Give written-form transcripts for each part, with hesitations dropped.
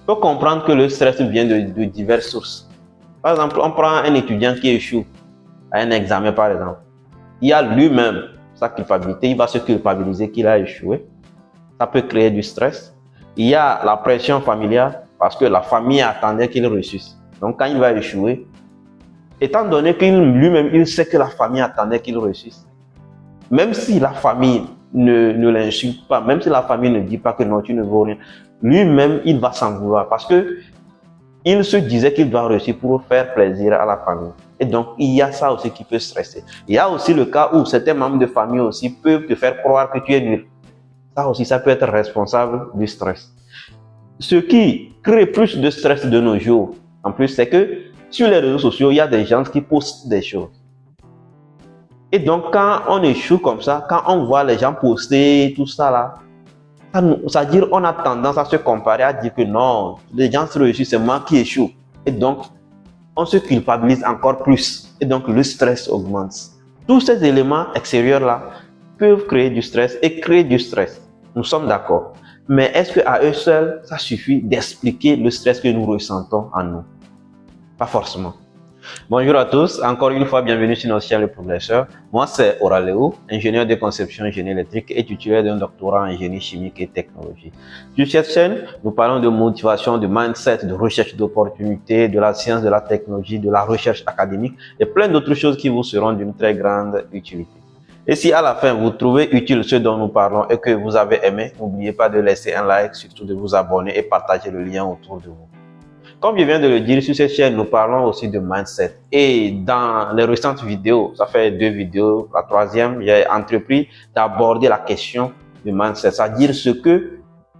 faut comprendre que le stress vient de diverses sources. Par exemple, on prend un étudiant qui échoue à un examen, par exemple. Il y a lui-même sa culpabilité, il va se culpabiliser qu'il a échoué. Ça peut créer du stress. Il y a la pression familiale parce que la famille attendait qu'il réussisse. Donc quand il va échouer, étant donné qu'il lui-même, il sait que la famille attendait qu'il réussisse, même si la famille ne l'insulte pas, même si la famille ne dit pas que non, tu ne vaux rien, lui-même, il va s'en vouloir parce que il se disait qu'il doit réussir pour faire plaisir à la famille. Et donc, il y a ça aussi qui peut stresser. Il y a aussi le cas où certains membres de famille aussi peuvent te faire croire que tu es nul. Ça aussi, ça peut être responsable du stress. Ce qui crée plus de stress de nos jours, en plus, c'est que sur les réseaux sociaux, il y a des gens qui postent des choses. Et donc, quand on échoue comme ça, quand on voit les gens poster tout ça là, ça veut dire qu'on a tendance à se comparer, à dire que non, les gens se réussissent, c'est moi qui échoue. Et donc, on se culpabilise encore plus. Et donc, le stress augmente. Tous ces éléments extérieurs-là peuvent créer du stress et créer du stress. Nous sommes d'accord. Mais est-ce qu'à eux seuls, ça suffit d'expliquer le stress que nous ressentons en nous? Pas forcément. Bonjour à tous, encore une fois, bienvenue sur notre chaîne Le Progresseur. Moi, c'est Auraleo, ingénieur de conception génie électrique et titulaire d'un doctorat en génie chimique et technologie. Sur cette chaîne, nous parlons de motivation, de mindset, de recherche d'opportunités, de la science, de la technologie, de la recherche académique et plein d'autres choses qui vous seront d'une très grande utilité. Et si à la fin vous trouvez utile ce dont nous parlons et que vous avez aimé, n'oubliez pas de laisser un like, surtout de vous abonner et partager le lien autour de vous. Comme je viens de le dire, sur cette chaîne, nous parlons aussi de mindset. Et dans les récentes vidéos, ça fait 2 vidéos, la troisième, j'ai entrepris d'aborder la question du mindset, c'est-à-dire ce que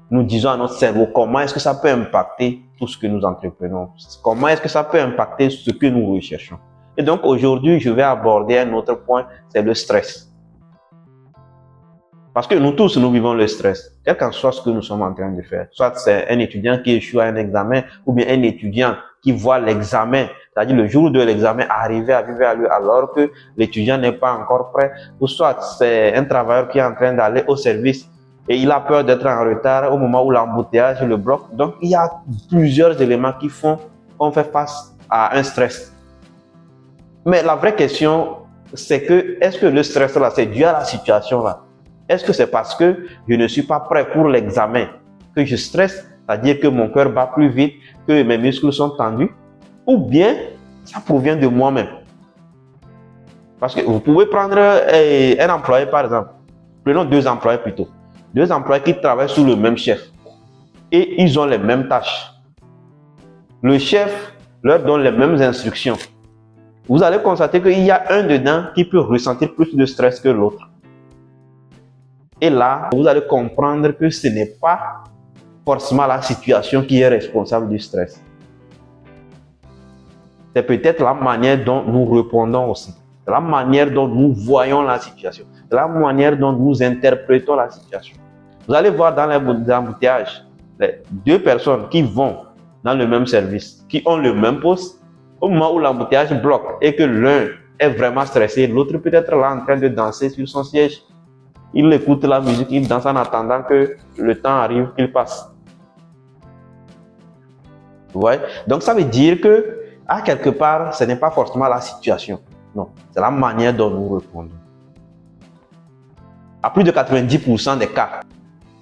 nous disons à notre cerveau, comment est-ce que ça peut impacter tout ce que nous entreprenons, comment est-ce que ça peut impacter ce que nous recherchons. Et donc aujourd'hui, je vais aborder un autre point, c'est le stress. Parce que nous tous, nous vivons le stress, quel qu'en soit ce que nous sommes en train de faire. Soit c'est un étudiant qui échoue à un examen, ou bien un étudiant qui voit l'examen, c'est-à-dire le jour de l'examen arriver à lui alors que l'étudiant n'est pas encore prêt. Ou soit c'est un travailleur qui est en train d'aller au service et il a peur d'être en retard au moment où l'embouteillage le bloque. Donc il y a plusieurs éléments qui font qu'on fait face à un stress. Mais la vraie question, c'est que est-ce que le stress là, c'est dû à la situation là? Est-ce que c'est parce que je ne suis pas prêt pour l'examen que je stresse, c'est-à-dire que mon cœur bat plus vite, que mes muscles sont tendus, ou bien ça provient de moi-même? Parce que vous pouvez prendre un employé par exemple, prenons 2 employés plutôt, 2 employés qui travaillent sous le même chef et ils ont les mêmes tâches. Le chef leur donne les mêmes instructions. Vous allez constater qu'il y a un dedans qui peut ressentir plus de stress que l'autre. Et là, vous allez comprendre que ce n'est pas forcément la situation qui est responsable du stress. C'est peut-être la manière dont nous répondons aussi. C'est la manière dont nous voyons la situation. C'est la manière dont nous interprétons la situation. Vous allez voir dans les embouteillages, les 2 personnes qui vont dans le même service, qui ont le même poste, au moment où l'embouteillage bloque et que l'un est vraiment stressé, l'autre peut être là en train de danser sur son siège. Il écoute la musique, il danse en attendant que le temps arrive, qu'il passe. Vous voyez? Donc ça veut dire que, à quelque part, ce n'est pas forcément la situation. Non, c'est la manière dont nous répondons. À plus de 90% des cas,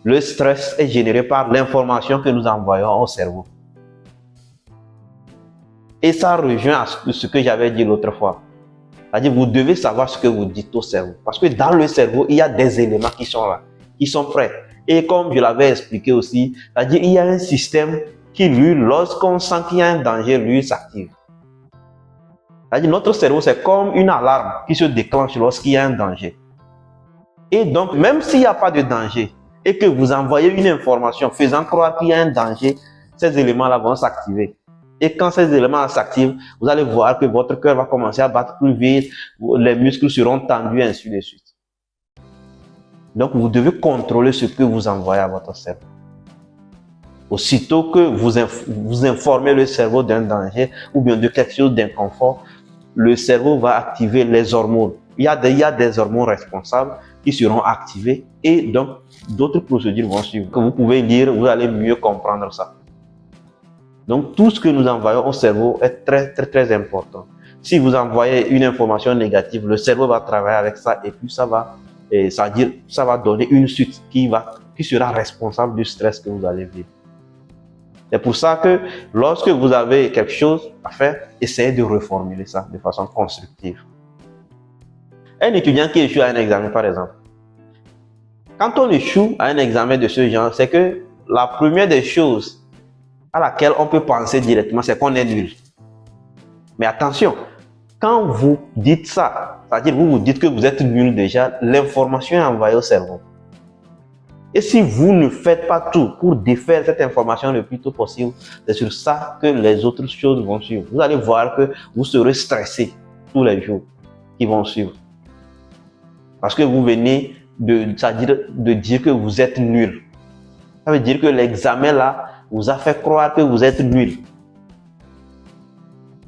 le stress est généré par l'information que nous envoyons au cerveau. Et ça rejoint à ce que j'avais dit l'autre fois. C'est-à-dire, vous devez savoir ce que vous dites au cerveau. Parce que dans le cerveau, il y a des éléments qui sont là, qui sont prêts. Et comme je l'avais expliqué aussi, c'est-à-dire, il y a un système qui, lui, lorsqu'on sent qu'il y a un danger, lui, s'active. C'est-à-dire, notre cerveau, c'est comme une alarme qui se déclenche lorsqu'il y a un danger. Et donc, même s'il n'y a pas de danger, et que vous envoyez une information faisant croire qu'il y a un danger, ces éléments-là vont s'activer. Et quand ces éléments s'activent, vous allez voir que votre cœur va commencer à battre plus vite, les muscles seront tendus, ainsi de suite. Donc, vous devez contrôler ce que vous envoyez à votre cerveau. Aussitôt que vous informez le cerveau d'un danger ou bien de quelque chose d'inconfort, le cerveau va activer les hormones. Il y a des hormones responsables qui seront activées et donc d'autres procédures vont suivre. Que vous pouvez lire, vous allez mieux comprendre ça. Donc, tout ce que nous envoyons au cerveau est très important. Si vous envoyez une information négative, le cerveau va travailler avec ça et puis ça va donner une suite qui sera responsable du stress que vous allez vivre. C'est pour ça que lorsque vous avez quelque chose à faire, essayez de reformuler ça de façon constructive. Un étudiant qui échoue à un examen, par exemple. Quand on échoue à un examen de ce genre, c'est que la première des choses à laquelle on peut penser directement, c'est qu'on est nul. Mais attention, quand vous dites ça, c'est-à-dire vous dites que vous êtes nul déjà, l'information est envoyée au cerveau. Et si vous ne faites pas tout pour défaire cette information le plus tôt possible, c'est sur ça que les autres choses vont suivre. Vous allez voir que vous serez stressé tous les jours qui vont suivre. Parce que vous venez de dire que vous êtes nul. Ça veut dire que l'examen là vous a fait croire que vous êtes nul.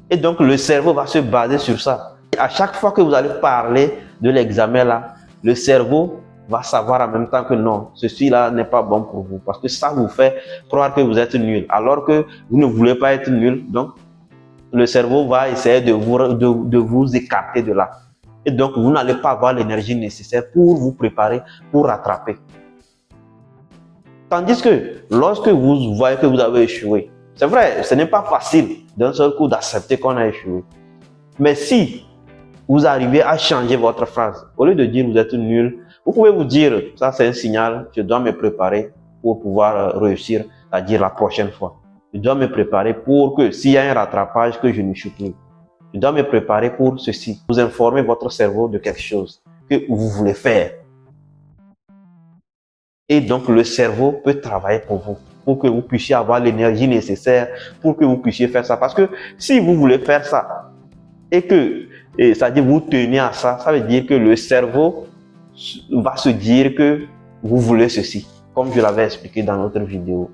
Et donc le cerveau va se baser sur ça. Et à chaque fois que vous allez parler de l'examen là, le cerveau va savoir en même temps que non, ceci là n'est pas bon pour vous. Parce que ça vous fait croire que vous êtes nul. Alors que vous ne voulez pas être nul. Donc le cerveau va essayer de vous écarter de là. Et donc vous n'allez pas avoir l'énergie nécessaire pour vous préparer, pour rattraper. Tandis que lorsque vous voyez que vous avez échoué, c'est vrai, ce n'est pas facile d'un seul coup d'accepter qu'on a échoué. Mais si vous arrivez à changer votre phrase, au lieu de dire vous êtes nul, vous pouvez vous dire, ça c'est un signal, je dois me préparer pour pouvoir réussir, c'est-à-dire la prochaine fois. Je dois me préparer pour que s'il y a un rattrapage, que je ne chute plus. Je dois me préparer pour ceci. Vous informez votre cerveau de quelque chose que vous voulez faire. Et donc le cerveau peut travailler pour vous, pour que vous puissiez avoir l'énergie nécessaire, pour que vous puissiez faire ça. Parce que si vous voulez faire ça, c'est-à-dire vous tenez à ça, ça veut dire que le cerveau va se dire que vous voulez ceci, comme je l'avais expliqué dans notre vidéo.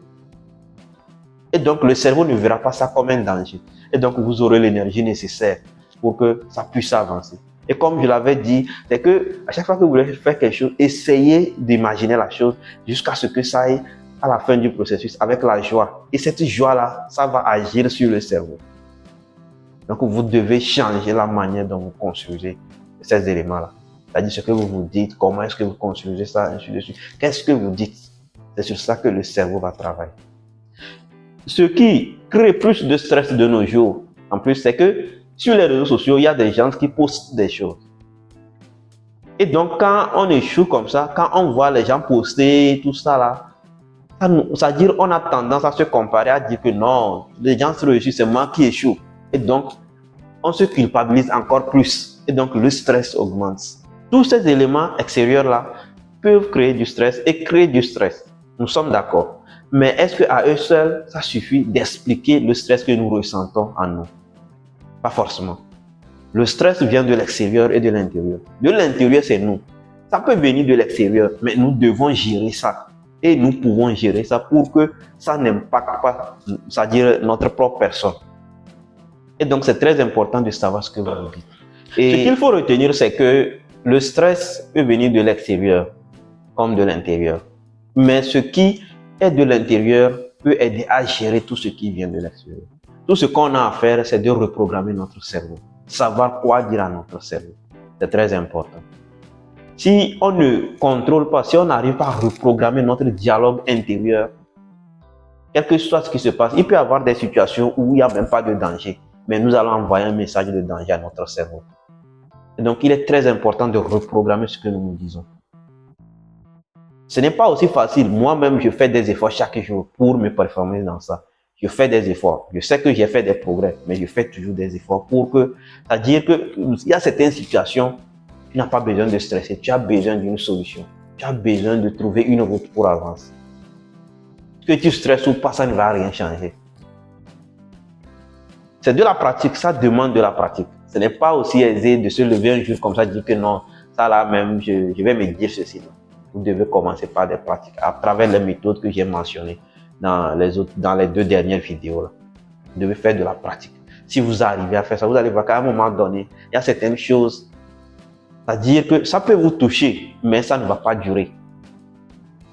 Et donc le cerveau ne verra pas ça comme un danger. Et donc vous aurez l'énergie nécessaire pour que ça puisse avancer. Et comme je l'avais dit, c'est que à chaque fois que vous voulez faire quelque chose, essayez d'imaginer la chose jusqu'à ce que ça aille à la fin du processus avec la joie. Et cette joie-là, ça va agir sur le cerveau. Donc vous devez changer la manière dont vous construisez ces éléments-là. C'est-à-dire ce que vous vous dites, comment est-ce que vous construisez ça, ainsi de suite. Qu'est-ce que vous dites? C'est sur ça que le cerveau va travailler. Ce qui crée plus de stress de nos jours, en plus, c'est que sur les réseaux sociaux, il y a des gens qui postent des choses. Et donc, quand on échoue comme ça, quand on voit les gens poster tout ça là, ça veut dire qu'on a tendance à se comparer, à dire que non, les gens se réussissent, c'est moi qui échoue. Et donc, on se culpabilise encore plus. Et donc, le stress augmente. Tous ces éléments extérieurs là peuvent créer du stress et créer du stress. Nous sommes d'accord. Mais est-ce qu'à eux seuls, ça suffit d'expliquer le stress que nous ressentons en nous? Pas forcément. Le stress vient de l'extérieur et de l'intérieur. De l'intérieur, c'est nous. Ça peut venir de l'extérieur, mais nous devons gérer ça. Et nous pouvons gérer ça pour que ça n'impacte pas, c'est-à-dire notre propre personne. Et donc, c'est très important de savoir ce que vous dites. Et ce qu'il faut retenir, c'est que le stress peut venir de l'extérieur comme de l'intérieur. Mais ce qui est de l'intérieur peut aider à gérer tout ce qui vient de l'extérieur. Tout ce qu'on a à faire, c'est de reprogrammer notre cerveau. Savoir quoi dire à notre cerveau. C'est très important. Si on ne contrôle pas, si on n'arrive pas à reprogrammer notre dialogue intérieur, quel que soit ce qui se passe, il peut y avoir des situations où il n'y a même pas de danger, mais nous allons envoyer un message de danger à notre cerveau. Et donc, il est très important de reprogrammer ce que nous nous disons. Ce n'est pas aussi facile. Moi-même, je fais des efforts chaque jour pour me performer dans ça. Je fais des efforts. Je sais que j'ai fait des progrès, mais je fais toujours des efforts pour que, c'est-à-dire qu'il y a certaines situations, tu n'as pas besoin de stresser, tu as besoin d'une solution. Tu as besoin de trouver une route pour avancer. Que tu stresses ou pas, ça ne va rien changer. C'est de la pratique, ça demande de la pratique. Ce n'est pas aussi aisé de se lever un jour comme ça et dire que non, ça là même, je vais me dire ceci. Non. Vous devez commencer par des pratiques à travers les méthodes que j'ai mentionnées dans les 2 dernières vidéos. Là. Vous devez faire de la pratique. Si vous arrivez à faire ça, vous allez voir qu'à un moment donné, il y a certaines choses, c'est-à-dire que ça peut vous toucher, mais ça ne va pas durer.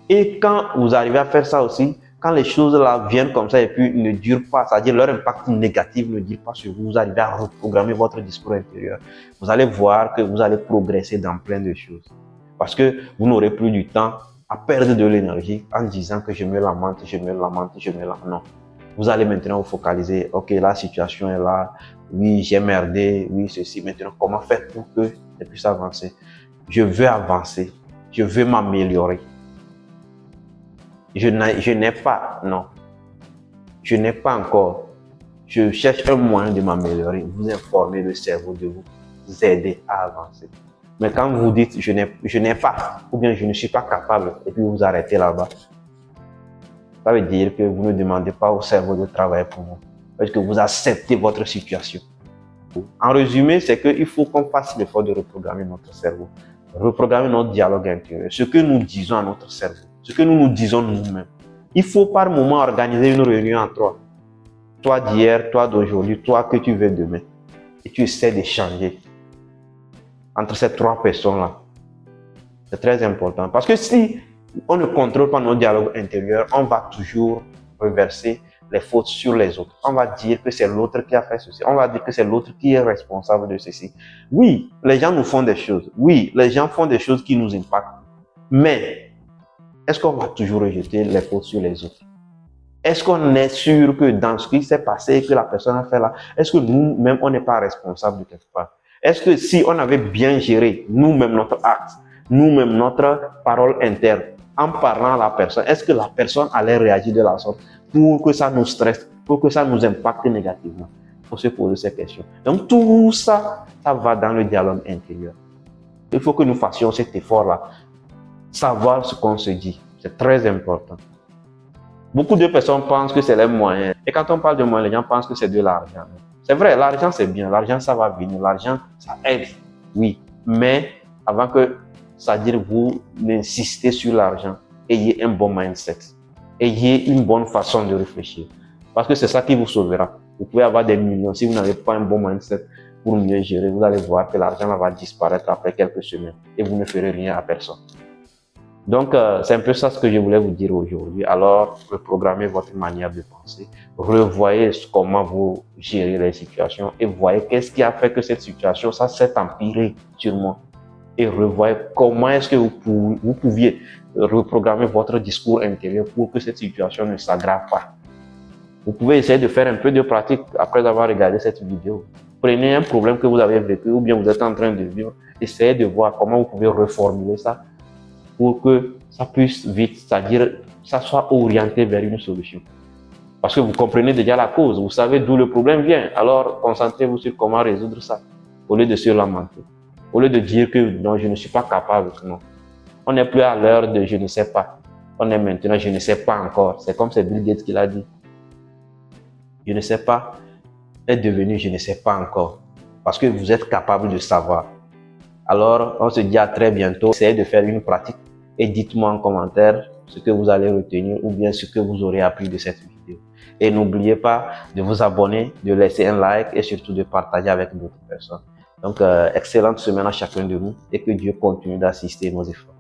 Et quand vous arrivez à faire ça aussi, quand les choses là viennent comme ça et puis ne durent pas, c'est-à-dire leur impact négatif ne dure pas sur vous, vous arrivez à reprogrammer votre discours intérieur, vous allez voir que vous allez progresser dans plein de choses. Parce que vous n'aurez plus du temps à perdre de l'énergie en disant que je me lamente, je me lamente, je me lamente. Non. Vous allez maintenant vous focaliser, ok, la situation est là, oui, j'ai merdé, oui, ceci, maintenant, comment faire pour que je puisse avancer? Je veux avancer, je veux m'améliorer. Je n'ai pas, non, je n'ai pas encore. Je cherche un moyen de m'améliorer, vous informer le cerveau de vous aider à avancer. Mais quand vous dites je n'ai pas, ou bien je ne suis pas capable, et puis vous arrêtez là-bas, ça veut dire que vous ne demandez pas au cerveau de travailler pour vous, parce que vous acceptez votre situation. En résumé, c'est qu'il faut qu'on fasse l'effort de reprogrammer notre cerveau, reprogrammer notre dialogue intérieur, ce que nous disons à notre cerveau, ce que nous nous disons nous-mêmes. Il faut par moment organiser une réunion en trois. Toi d'hier, toi d'aujourd'hui, toi que tu veux demain. Et tu essaies d'échanger entre ces trois personnes-là. C'est très important. Parce que si on ne contrôle pas notre dialogue intérieur, on va toujours reverser les fautes sur les autres. On va dire que c'est l'autre qui a fait ceci. On va dire que c'est l'autre qui est responsable de ceci. Oui, les gens nous font des choses. Oui, les gens font des choses qui nous impactent. Mais est-ce qu'on va toujours rejeter les fautes sur les autres? Est-ce qu'on est sûr que dans ce qui s'est passé, que la personne a fait là, est-ce que nous-mêmes, on n'est pas responsable de quelque part? Est-ce que si on avait bien géré nous-mêmes notre acte, nous-mêmes notre parole interne, en parlant à la personne, est-ce que la personne allait réagir de la sorte pour que ça nous stresse, pour que ça nous impacte négativement? Il faut se poser ces questions. Donc tout ça, ça va dans le dialogue intérieur. Il faut que nous fassions cet effort-là. Savoir ce qu'on se dit, c'est très important. Beaucoup de personnes pensent que c'est les moyens. Et quand on parle de moyens, les gens pensent que c'est de l'argent. C'est vrai, l'argent c'est bien, l'argent ça va venir, l'argent ça aide, oui. Mais avant que, c'est-à-dire vous insistez sur l'argent, ayez un bon mindset, ayez une bonne façon de réfléchir. Parce que c'est ça qui vous sauvera. Vous pouvez avoir des millions, si vous n'avez pas un bon mindset pour mieux gérer, vous allez voir que l'argent va disparaître après quelques semaines et vous ne ferez rien à personne. Donc, c'est un peu ça ce que je voulais vous dire aujourd'hui. Alors, reprogrammez votre manière de penser, revoyez comment vous gérez les situations et voyez qu'est-ce qui a fait que cette situation, ça s'est empiré sur moi. Et revoyez comment est-ce que vous pouviez reprogrammer votre discours intérieur pour que cette situation ne s'aggrave pas. Vous pouvez essayer de faire un peu de pratique après avoir regardé cette vidéo. Prenez un problème que vous avez vécu ou bien vous êtes en train de vivre, essayez de voir comment vous pouvez reformuler ça pour que ça puisse vite, c'est-à-dire ça soit orienté vers une solution. Parce que vous comprenez déjà la cause, vous savez d'où le problème vient. Alors concentrez-vous sur comment résoudre ça, au lieu de se lamenter, au lieu de dire que non, je ne suis pas capable. Non. On n'est plus à l'heure de je ne sais pas. On est maintenant je ne sais pas encore. C'est comme c'est Bill Gates qui l'a dit. Je ne sais pas est devenu je ne sais pas encore. Parce que vous êtes capable de savoir. Alors, on se dit à très bientôt. Essayez de faire une pratique et dites-moi en commentaire ce que vous allez retenir ou bien ce que vous aurez appris de cette vidéo. Et n'oubliez pas de vous abonner, de laisser un like et surtout de partager avec d'autres personnes. Donc, excellente semaine à chacun de nous et que Dieu continue d'assister nos efforts.